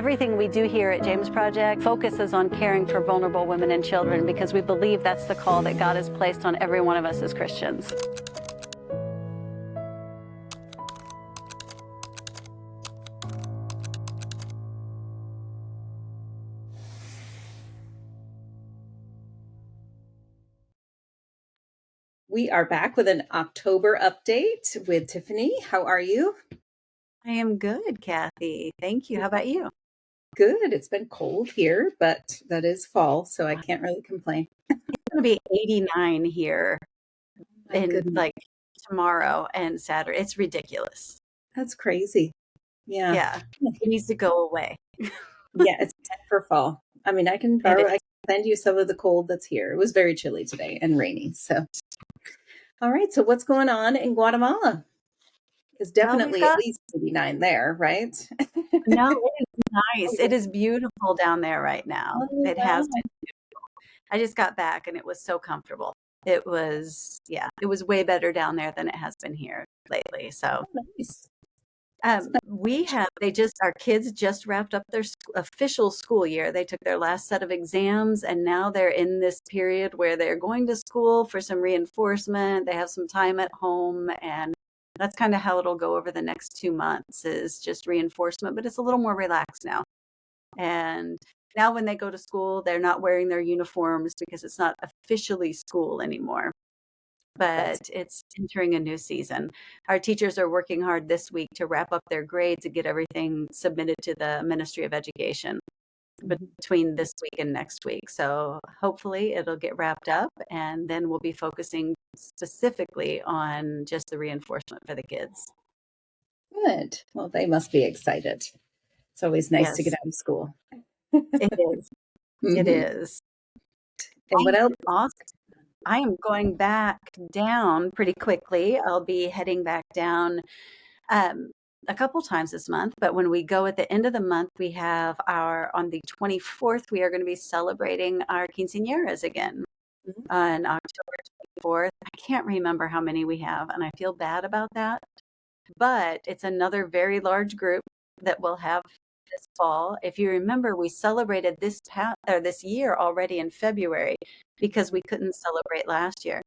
Everything we do here at James Project focuses on caring for vulnerable women and children because we believe that's the call that God has placed on every one of us as Christians. We are back with an October update with Tiffany. How are you? I am good, Kathy. Thank you. How about you? Good. It's been cold here, but that is fall, so I can't really complain. It's going to be 89 here in like tomorrow and Saturday. It's ridiculous. That's crazy. Yeah. Yeah. It needs to go away. Yeah, it's time for fall. I mean, I can send you some of the cold that's here. It was very chilly today and rainy. So, all right. So what's going on in Guatemala? It's definitely at least 89 there, right? No, it is nice. It is beautiful down there right now. It has been beautiful. I just got back and it was so comfortable. It was way better down there than it has been here lately. So nice. Our kids just wrapped up their official school year. They took their last set of exams and now they're in this period where they're going to school for some reinforcement. They have some time at home, and that's kind of how it'll go over the next 2 months, is just reinforcement, but it's a little more relaxed now. And now when they go to school, they're not wearing their uniforms because it's not officially school anymore. But it's entering a new season. Our teachers are working hard this week to wrap up their grades and get everything submitted to the Ministry of Education between this week and next week. So hopefully it'll get wrapped up, and then we'll be focusing specifically on just the reinforcement for the kids. Good. Well, they must be excited. It's always nice to get out of school. It is. It is. And what else? Awesome. I am going back down pretty quickly. I'll be heading back down a couple times this month, but when we go at the end of the month, we have on the 24th, we are going to be celebrating our Quinceañeras again on October 24th. I can't remember how many we have, and I feel bad about that, but it's another very large group that we'll have this fall. If you remember, we celebrated this year already in February because we couldn't celebrate last year.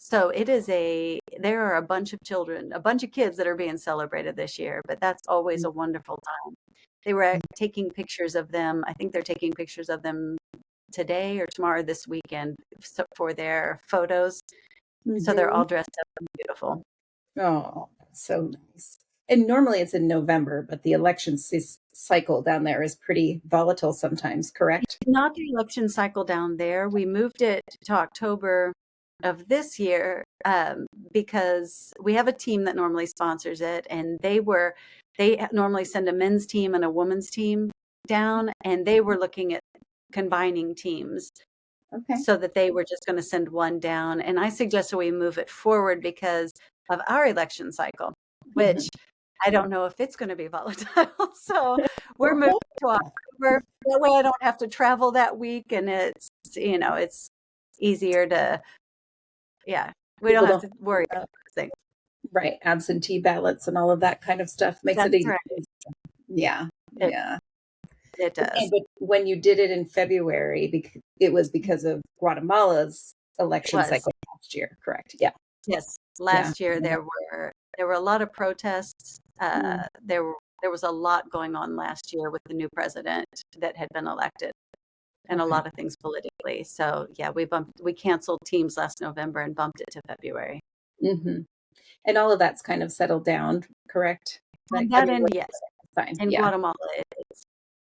So there are a bunch of kids that are being celebrated this year, but that's always a wonderful time. They were taking pictures of them. I think they're taking pictures of them today or tomorrow this weekend for their photos. So they're all dressed up and beautiful. Oh, so nice. And normally it's in November, but the election cycle down there is pretty volatile sometimes, correct? Not the election cycle down there. We moved it to October of this year because we have a team that normally sponsors it, and they normally send a men's team and a women's team down, and they were looking at combining teams. Okay. So that they were just going to send one down. And I suggested we move it forward because of our election cycle, which I don't know if it's going to be volatile. So we're moving to October. That way I don't have to travel that week, and it's easier to, we don't have to worry about things. Right. Absentee ballots and all of that kind of stuff makes it easier. Right. Yeah. It does. Okay, but when you did it in February, it was because of Guatemala's election cycle last year, correct? Yeah. Yes. Last year there were a lot of protests. There was a lot going on last year with the new president that had been elected, and a lot of things politically. So we canceled teams last November and bumped it to February. And all of that's kind of settled down, correct? Yes. Fine. In Guatemala, it is.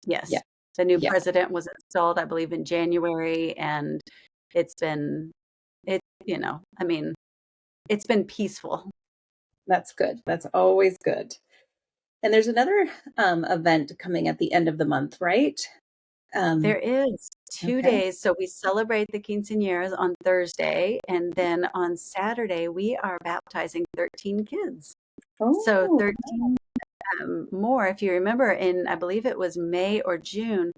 Yes. Yeah. The new president was installed, I believe, in January, and it's been peaceful. That's good. That's always good. And there's another event coming at the end of the month, right? There is 2 days. So we celebrate the Quinceañeras on Thursday, and then on Saturday we are baptizing 13 kids. So 13 more. If you remember, I believe it was May or June,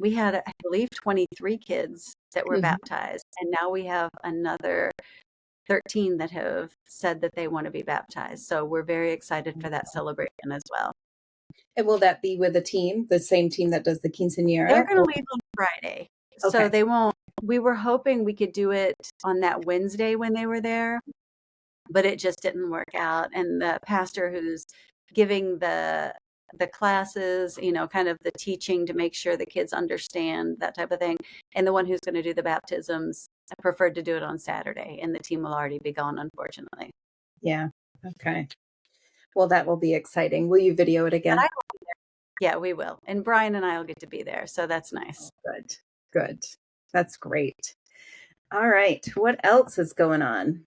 we had, I believe, 23 kids that were baptized, and now we have another 13 that have said that they want to be baptized. So we're very excited for that celebration as well. And will that be with a team, the same team that does the They're quinceañera? gonna leave on Friday, so Okay. they won't we were hoping we could do it on that Wednesday when they were there, but it just didn't work out, and the pastor who's giving the classes, kind of the teaching to make sure the kids understand that type of thing, and the one who's gonna do the baptisms, I preferred to do it on Saturday, and the team will already be gone, unfortunately. Yeah. Okay. Well, that will be exciting. Will you video it But I again? Yeah, we will, and Brian and I will get to be there, so that's nice. Oh, good. Good. That's great. All right. What else is going on?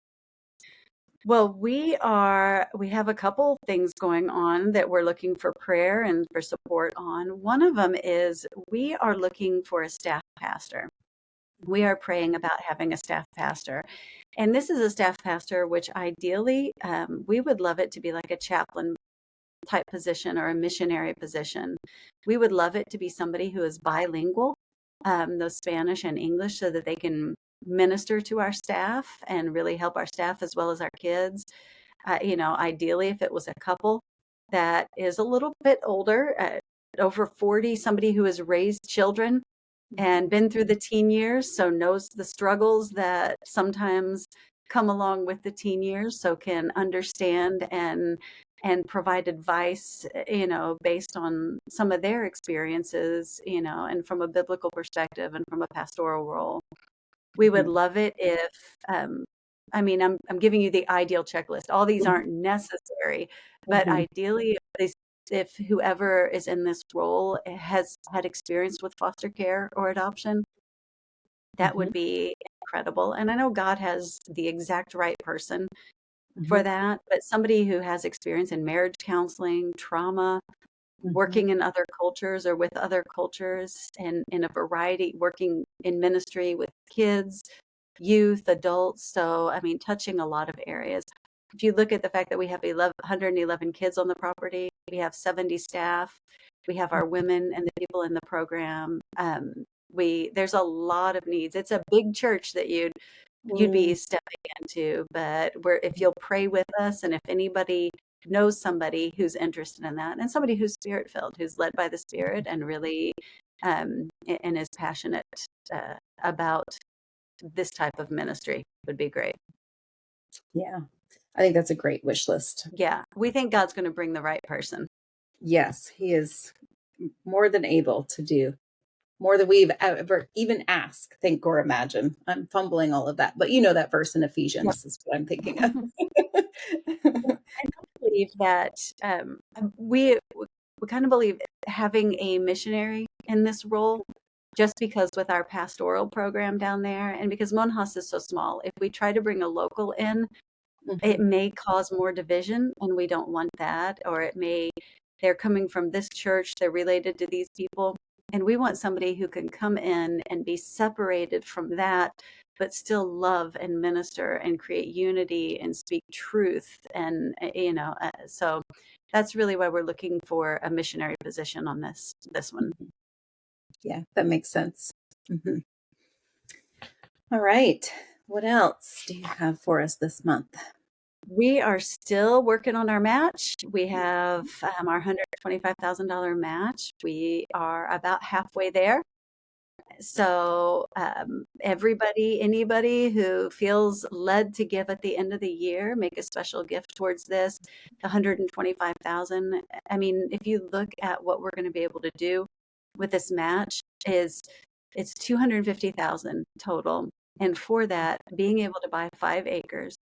Well, we have a couple things going on that we're looking for prayer and for support on. One of them is we are looking for a staff pastor. We are praying about having a staff pastor. And this is a staff pastor, which ideally, we would love it to be like a chaplain type position or a missionary position. We would love it to be somebody who is bilingual, those Spanish and English, so that they can minister to our staff and really help our staff as well as our kids. Ideally, if it was a couple that is a little bit older, over 40, somebody who has raised children and been through the teen years, so knows the struggles that sometimes come along with the teen years, so can understand and provide advice, based on some of their experiences, and from a biblical perspective and from a pastoral role. We would Mhm. love it if, I mean, I'm giving you the ideal checklist. All these Mhm. aren't necessary, but Mhm. ideally, if whoever is in this role has had experience with foster care or adoption, that would Mhm. be incredible. And I know God has the exact right person for Mhm. that, but somebody who has experience in marriage counseling, trauma, Mhm. working in other cultures or with other cultures, and in a variety, working in ministry with kids, youth, adults. So, I mean, touching a lot of areas. If you look at the fact that we have 111 kids on the property, we have 70 staff, we have our women and the people in the program. There's a lot of needs. It's a big church that you'd Mm. be stepping into, but if you'll pray with us, and if anybody knows somebody who's interested in that, and somebody who's spirit filled, who's led by the Spirit and really and is passionate about this type of ministry, would be great. Yeah. I think that's a great wish list. Yeah, we think God's going to bring the right person. Yes, he is more than able to do more than we've ever even asked, think, or imagine. I'm fumbling all of that, but you know that verse in Yep. Ephesians is what I'm thinking of. I believe that we kind of believe having a missionary in this role, just because with our pastoral program down there, and because Monjas is so small, if we try to bring a local in, it Mhm. may cause more division, and we don't want that. Or they're coming from this church, they're related to these people, and we want somebody who can come in and be separated from that, but still love and minister and create unity and speak truth. And so that's really why we're looking for a missionary position on this one. Yeah, that makes sense. Mhm. All right. What else do you have for us this month? We are still working on our match. We have our $125,000 match. We are about halfway there. So, anybody who feels led to give at the end of the year, make a special gift towards this. The 125,000. I mean, if you look at what we're going to be able to do with this match, is it's 250,000 total. And for that, being able to buy 5 acres,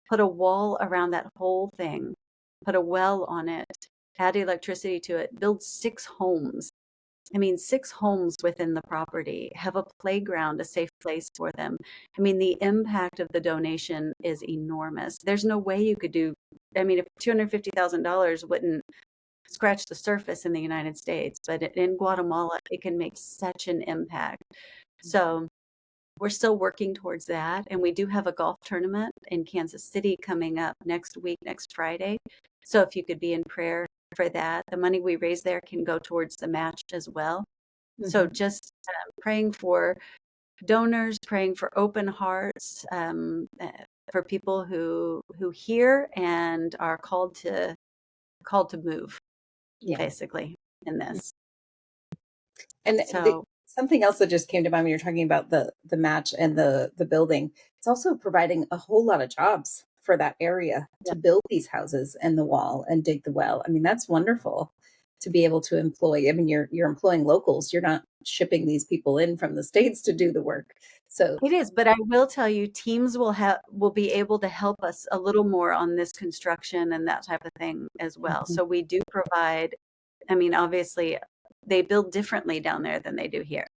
put a wall around that whole thing, put a well on it, add electricity to it, build 6 homes. I mean, 6 homes within the property, have a playground, a safe place for them. I mean, the impact of the donation is enormous. There's no way you could do, I mean, if $250,000 wouldn't scratch the surface in the United States, but in Guatemala, it can make such an impact. So we're still working towards that. And we do have a golf tournament in Kansas City coming up next week, next Friday. So if you could be in prayer for that, the money we raise there can go towards the match as well. So Mhm. just praying for donors, praying for open hearts, for people who hear and are called to move. Yeah. basically in this. And So something else that just came to mind when you're talking about the match and the building, it's also providing a whole lot of jobs for that area yeah, to build these houses and the wall and dig the well. I mean, that's wonderful to be able to employ. I mean, you're employing locals. You're not shipping these people in from the States to do the work. So, it is, but I will tell you, teams will be able to help us a little more on this construction and that type of thing as well. mhm, So we do provide, I mean, obviously they build differently down there than they do here,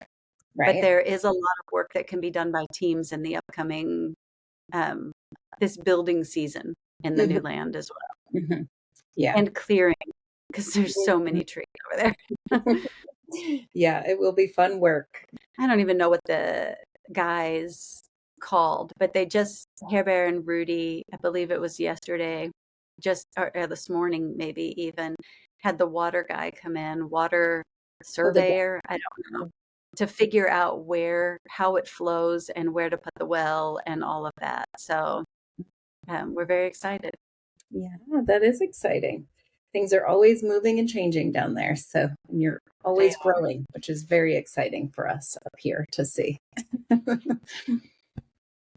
but right. there is a lot of work that can be done by teams in the upcoming um, this building season in the Mhm, new land as well, mhm. Yeah. and clearing because there's so Mhm. many trees over there. Yeah, it will be fun work. I don't even know what the guys called, but they just Hair Bear and Rudy, I believe it was yesterday, just or this morning maybe even, had the water guy come in, water Oh, the surveyor, I don't know, to figure out how it flows and where to put the well and all of that. So we're very excited. Yeah, that is exciting. Things are always moving and changing down there. So and you're They always growing, which is very exciting for us up here to see.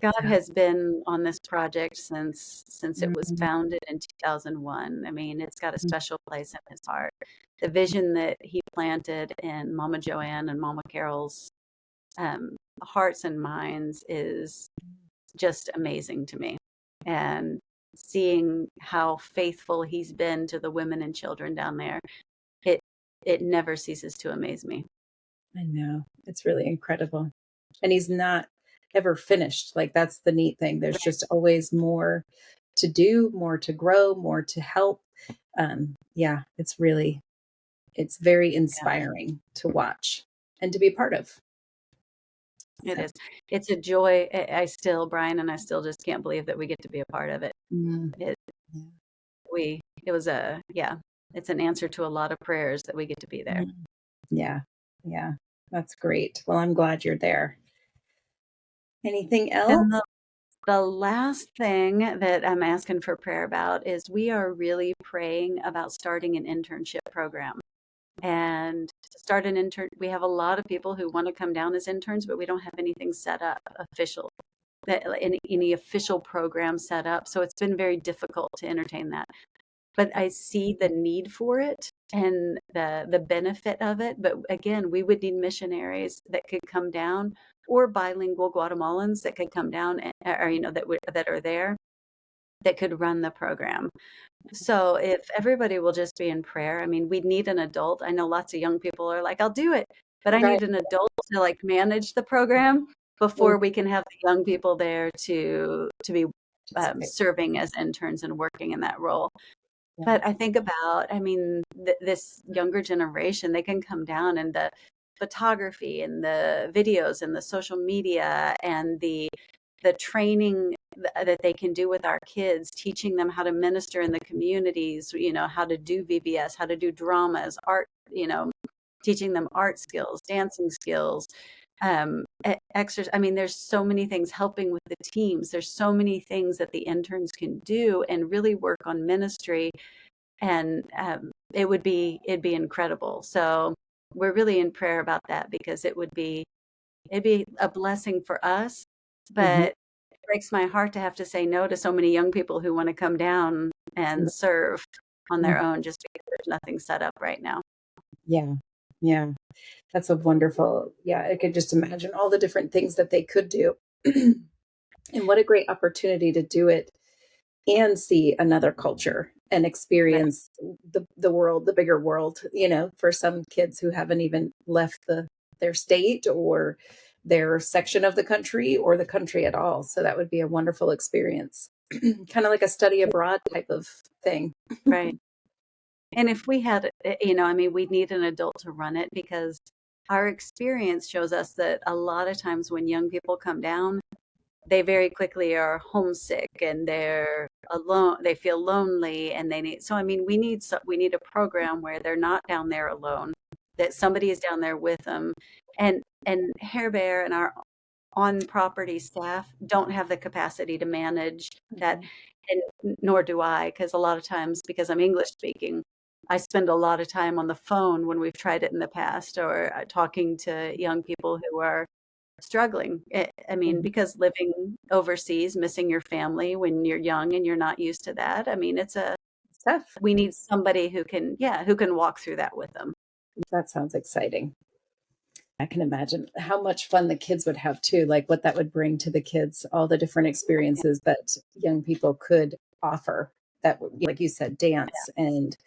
God So, has been on this project since it was mm, founded in 2001. I mean, it's got a special place in his heart. The vision that he planted in Mama Joanne and Mama Carol's hearts and minds is just amazing to me. And seeing how faithful he's been to the women and children down there, it it never ceases to amaze me. I know. It's really incredible. And he's not ever finished. Like that's the neat thing. There's Right. just always more to do, more to grow, more to help. Yeah, it's very Yeah, inspiring to watch and to be part of. it So, is. It's a joy. I still, Brian, and I still just can't believe that we get to be a part of it. mm, It yeah. it was a yeah, it's an answer to a lot of prayers that we get to be there. Mm. Yeah. Yeah. That's great. Well, I'm glad you're there. Anything And else? the last thing that I'm asking for prayer about is we are really praying about starting an internship program. And to start an intern, we have a lot of people who want to come down as interns, but we don't have anything set up official, that any official program set up. So it's been very difficult to entertain that. But I see the need for it and the benefit of it. But again, we would need missionaries that could come down or bilingual Guatemalans that could come down or that are there that could run the program. So if everybody will just be in prayer, I mean, we'd need an adult. I know lots of young people are like, I'll do it, but I Right. need an adult to like manage the program Mm, before we can have the young people there to be participate. serving as interns and working in that role. Yeah. But I think about, I mean, this younger generation, they can come down and the photography and the videos and the social media and the training that they can do with our kids, teaching them how to minister in the communities, how to do VBS, how to do dramas, art, teaching them art skills, dancing skills, exercise. I mean, there's so many things helping with the teams. There's so many things that the interns can do and really work on ministry and it'd be incredible. So we're really in prayer about that because it'd be a blessing for us, Mhm. but it breaks my heart to have to say no to so many young people who want to come down and serve on their Mhm. own just because there's nothing set up right now. Yeah. Yeah. That's a wonderful, yeah, I could just imagine all the different things that they could do. And what a great opportunity to do it and see another culture and Right, experience the world, the bigger world, for some kids who haven't even left their state or their section of the country or the country at all. So that would be a wonderful experience. Kind of like a study abroad type of thing. right. And if we had, I mean, we need an adult to run it because our experience shows us that a lot of times when young people come down, they very quickly are homesick and they're alone, they feel lonely and they need, so I mean we need a program where they're not down there alone, that somebody is down there with them. And Hair Bear and our on property staff don't have the capacity to manage that, Mhm. and nor do I, because a lot of times because I'm English speaking, I spend a lot of time on the phone when we've tried it in the past, or talking to young people who are struggling. I mean, Mhm. because living overseas, missing your family when you're young and you're not used to that. I mean, It's tough. we need somebody who can, yeah, who can walk through that with them. That sounds exciting. I can imagine how much fun the kids would have too, like what that would bring to the kids, all the different experiences that young people could offer. That would, like you said, dance and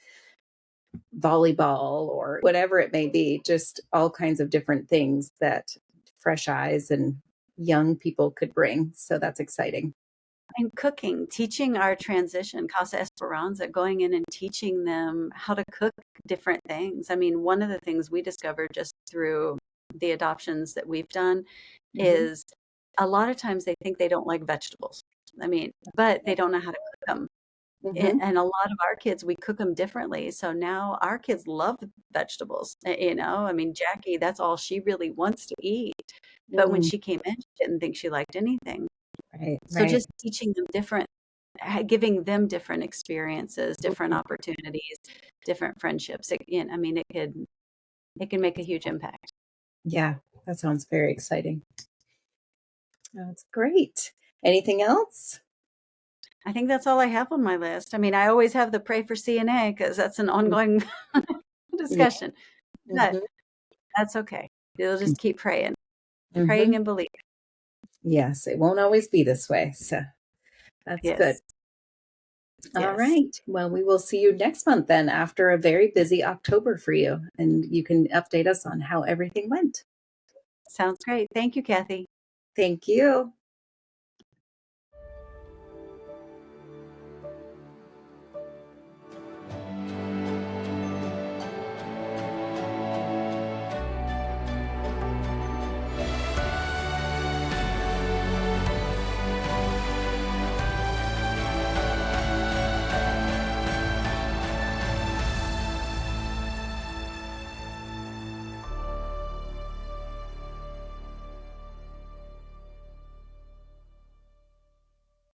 volleyball or whatever it may be, just all kinds of different things that fresh eyes and young people could bring. So that's exciting. And cooking, teaching our transition, Casa Esperanza, going in and teaching them how to cook different things. I mean, one of the things we discovered just through the adoptions that we've done Hmm. is a lot of times they think they don't like vegetables. I mean, but they don't know how to cook them. Hmm. And a lot of our kids, we cook them differently. So now our kids love vegetables. I mean, Jackie, that's all she really wants to eat. But when Mm, she came in, she didn't think she liked anything. right, So right. just teaching them different, giving them different experiences, different Mhm. opportunities, different friendships. I mean, it can make a huge impact. Yeah, that sounds very exciting. That's great. Anything else? I think that's all I have on my list. I mean, I always have the pray for CNA because that's an ongoing Yeah. discussion, but Hmm. that's okay. You'll just keep praying Hmm. and believing. Yes, it won't always be this way. So that's good. Yes, All yes. right. Well, we will see you next month then after a very busy October for you. And you can update us on how everything went. Sounds great. Thank you, Kathy. Thank you.